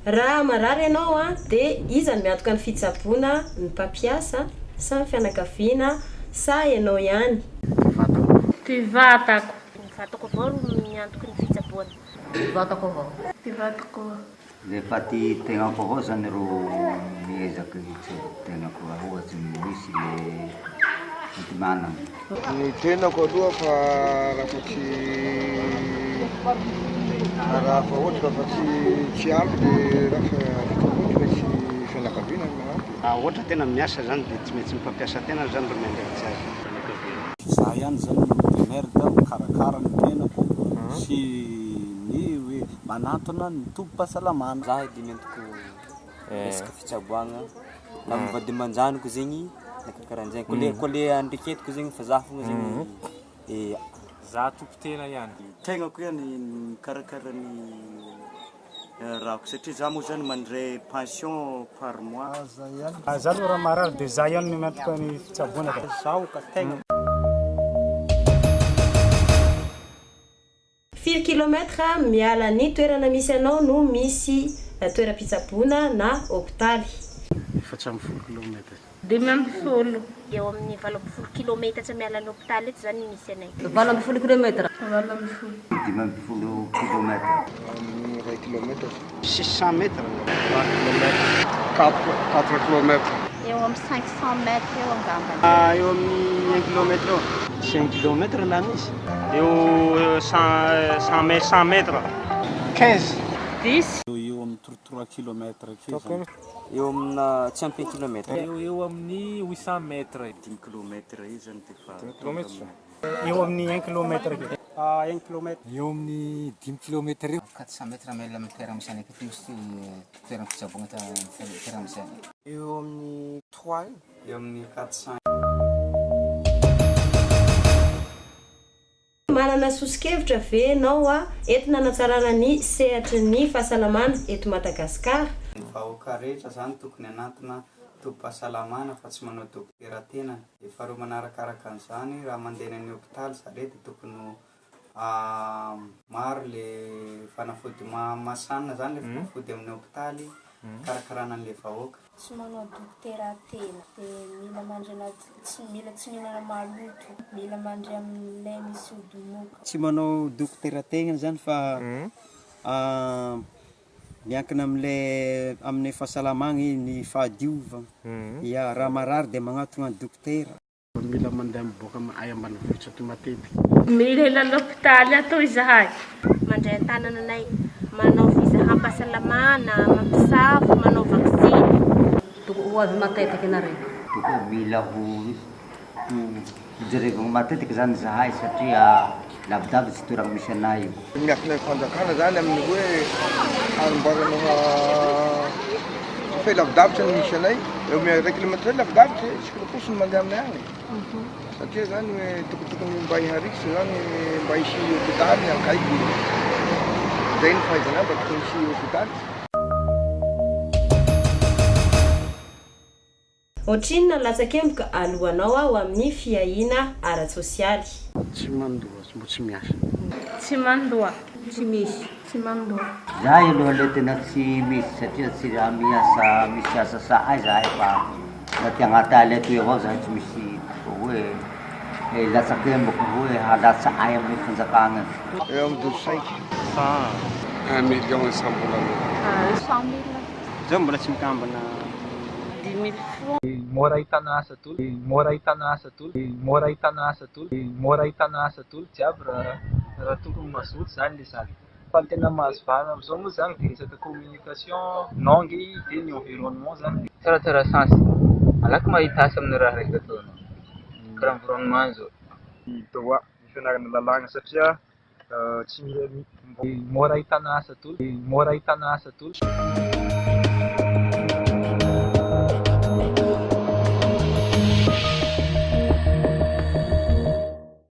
raha marary ianao a dia izany miantoka ny fitsaboana ny mpampiasa sa ny fianakaviana sa ianao ihany? Vatako avao miantoka ny fitsaboana. Vatako avao. Vatako. Rehefa ty tegnako avao zany ro miezaky tegnako ohatsy misy le manana. Ny tenako aloha fa raha tsy ohatra fa tsy ampy dia raha tsy fianakaviana manampy. Ohatra tena miasa zany dia tsy maintsy mipampiasa tena zany ro miandraikitsy azy. Za ihany zany mimerda mikarakara ny tenako sy ny hoe manantona ny tombo-pahasalamana. Za dia mentiko resaka fitsaboana na mivady aman-janiko zegny nakakaran'izay koa le andriketiko zegny fa za fogna zegny za tompo-tena ihany. Tegnako ihany mikarakara ny rahako satria za moa zany mandray pension par mois. Za aloha raha marary dia za ihany no miantoka ny fitsaboana. Zaho ka tegna. Firy kilometra miala ny toerana misy anao no misy toeram-pitsaboana na hôpitaly? 700 kilometra. 500. Eo amin'ny 20 kilometatra miala ny hôpitaly eto zany misy anay. 20 kilometra. 15 kilometra. 20 kilometra. 600 metra. 4 kilometra. Eo amin'ny 500 metra eo angambany. Eo amin'ny 1 kilometra eo. 5 kilometra na misy. Eo 100 metra. 15. 10. Eo amin'ny 3 kilometra akeo. eo amina tsy ampy 1 kilometra. Eo amin'ny 800 metra. 10 kilometra io zany dia fa Eo amin'ny 1 kilometra akeo. 1 kilometra. Eo amin'ny 10 kilometra eo. 400 metra mail amin'ny toerana misy anay misy toerana fitsaboana toerana misy anay. Eo amin'ny 3 eo amin'ny 400. Manana sosikevitra ve ianao entina hanatsarana ny sehatry ny fahasalamana eto Madagasikara? Ny vahoaka rehetra zany tokony hanantona tombo-pahasalamana fa tsy manao dokotera tena. Dia faharoa manarakaraka an'izany raha mandeha ny hôpitaly sarety tokony maro le fanafody masana zany le fanafody amin'ny hôpitaly karakarana an'le vahoaka. Tsy manao dokotera tena dia mila mandry tsy mihinana maloto, mila mandry amin'ilay misy odomoka. Tsy manao dokotera tegna zany fa miankina amin'ny fahasalamana ny fahadiovana. Ya raha marary dia magnatona ny dokotera. Mila mandeha miboaka ay ambanivohitra ty matetiky. Mila ela l'hôpitaly atao izahay. Mandray an-tanana anay manao fizaham-pahasalamana, mampisafo, manao vaksiny. Ho avy matetiky nareo. Tokony mila ho jerevana matetiky zany zahay satria lavidavitsy toerana misy anay io. Miafina ny fanjakana zany amin'ny hoe hanamboarana fe lavidavitra ny misy anay. Eo amin'ny 1 kilometra lavidavitra isika posiny mandeha aminay agny. Satria zany hoe tokotokony mba hiharikitra zany mba hisy hôpitaly akaiky. Zay ny fahaizana mba tokony hisy hôpitaly. Ohatrinona ny latsakemboka alohanao ho amin'ny fiahiana ara-tsosialy? Tsy mandoa, tsy miasa. Tsy mandoa. Tsy misy. Tsy mandoa. Zahay aloha le tena tsy misy satria tsy raha misy asa sahay zahay fa raha ty agnaty aly ato avao zahay tsy misy hoe latsakemboka hoe halatsa ay amin'ny fanjakana. Eo amin'ny 25. 1 million isam-bolana. 100 000. Zaho mbola tsy mikambana 10 000 francs. Mora ahitana asa tolo, mora ahitana asa tolo, mora ahitana asa tolo, mora ahitana asa tolo jiaby raha tokony mazoto zany le sady. Fa ny tena mahazo vahana amin'izao moa zany dia resaka communication, langue dia ny environnement zany. Tsaratsara sansy. Alaky mahita asa amin'ny raha raiky ataonao. Karaha environnement zao. Droit fianarana lalàna satria tsy mora mora ahitana asa tolo, mora ahitana asa tolo.